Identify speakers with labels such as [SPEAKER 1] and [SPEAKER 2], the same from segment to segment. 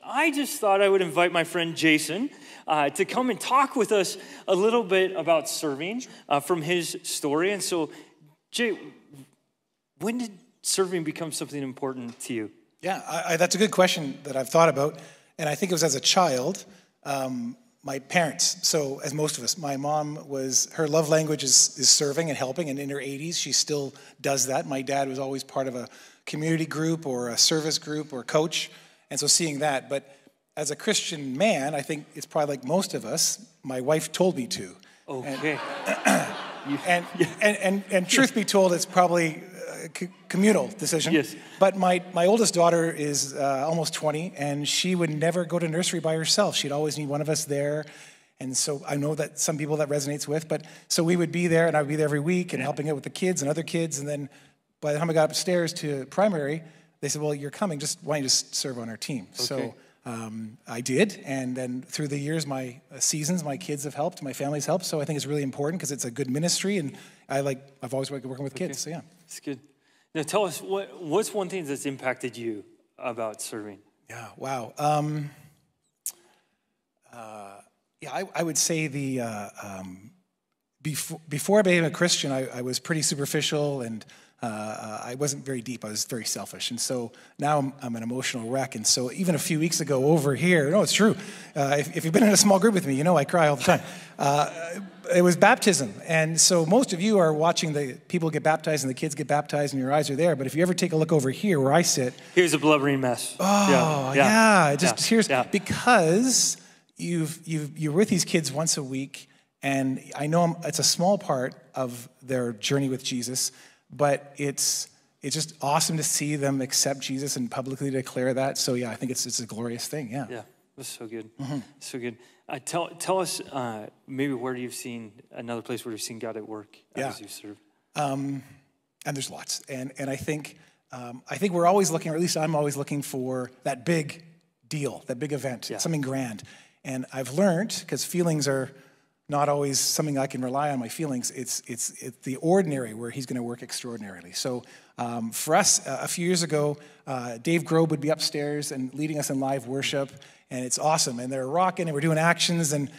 [SPEAKER 1] I just thought I would invite my friend Jason to come and talk with us a little bit about serving from his story. And so, Jay, when did serving become something important to you?
[SPEAKER 2] Yeah, that's a good question that I've thought about. And I think it was as a child, my parents, so as most of us, my mom her love language is serving and helping, and in her 80s, she still does that. My dad was always part of a community group or a service group or coach, and so seeing that. But as a Christian man, I think it's probably like most of us, my wife told me to.
[SPEAKER 1] Okay.
[SPEAKER 2] And truth be told, it's probably a communal decision.
[SPEAKER 1] Yes.
[SPEAKER 2] But my oldest daughter is almost 20, and she would never go to nursery by herself. She'd always need one of us there. And so I know that some people that resonates with, but so we would be there, and I would be there every week and helping out with the kids and other kids. And then by the time I got upstairs to primary, they said, well, you're coming, why don't you just serve on our team? Okay. So I did, and then through the years, my seasons, my kids have helped, my family's helped, so I think it's really important because it's a good ministry, and I've always liked working with kids, so yeah.
[SPEAKER 1] It's good. Now tell us, what's one thing that's impacted you about serving?
[SPEAKER 2] Yeah, wow. I would say before I became a Christian, I was pretty superficial, and I wasn't very deep. I was very selfish. And so now I'm an emotional wreck. And so even a few weeks ago over here, no, it's true. If you've been in a small group with me, you know I cry all the time. It was baptism. And so most of you are watching the people get baptized and the kids get baptized and your eyes are there. But if you ever take a look over here where I sit.
[SPEAKER 1] Here's a blubbering mess.
[SPEAKER 2] Oh, yeah. Because you're with these kids once a week. And I know it's a small part of their journey with Jesus, but it's just awesome to see them accept Jesus and publicly declare that. So yeah, I think it's a glorious thing. Yeah.
[SPEAKER 1] Yeah, that's so good. Mm-hmm. So good. Tell us maybe where you've seen another place where you've seen God at work as you serve.
[SPEAKER 2] And there's lots. And I think we're always looking, or at least I'm always looking for that big deal, that big event, something grand. And I've learned, because feelings are not always something I can rely on, my feelings. It's the ordinary where he's going to work extraordinarily. So for us, a few years ago, Dave Grobe would be upstairs and leading us in live worship, and it's awesome. And they're rocking, and we're doing actions, and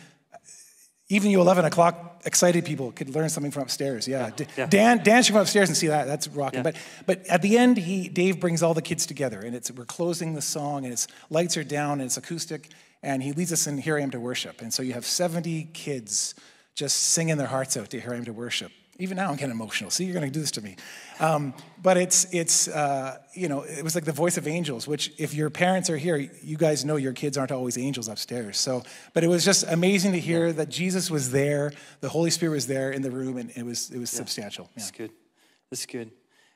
[SPEAKER 2] even you 11 o'clock excited people could learn something from upstairs. Yeah. Dan should come upstairs and see that. That's rocking. Yeah. But at the end, Dave brings all the kids together, and we're closing the song, and lights are down, and it's acoustic. And he leads us in Here I Am to Worship. And so you have 70 kids just singing their hearts out to Here I Am to Worship. Even now I'm getting emotional. See, you're going to do this to me. But it was like the voice of angels, which if your parents are here, you guys know your kids aren't always angels upstairs. But it was just amazing to hear that Jesus was there, the Holy Spirit was there in the room, and it was substantial. Yeah.
[SPEAKER 1] That's good. That's good.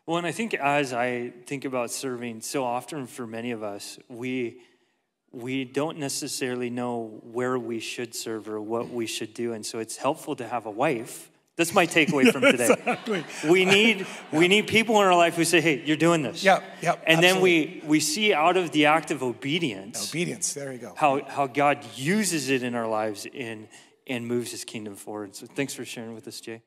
[SPEAKER 1] Well, and I think as I think about serving, so often for many of us, we don't necessarily know where we should serve or what we should do. And so it's helpful to have a wife. That's my takeaway from today.
[SPEAKER 2] Exactly.
[SPEAKER 1] We need people in our life who say, hey, you're doing this.
[SPEAKER 2] Yep,
[SPEAKER 1] and
[SPEAKER 2] absolutely.
[SPEAKER 1] Then we see out of the act of obedience.
[SPEAKER 2] Obedience, there you go.
[SPEAKER 1] How God uses it in our lives and moves his kingdom forward. So thanks for sharing with us, Jay.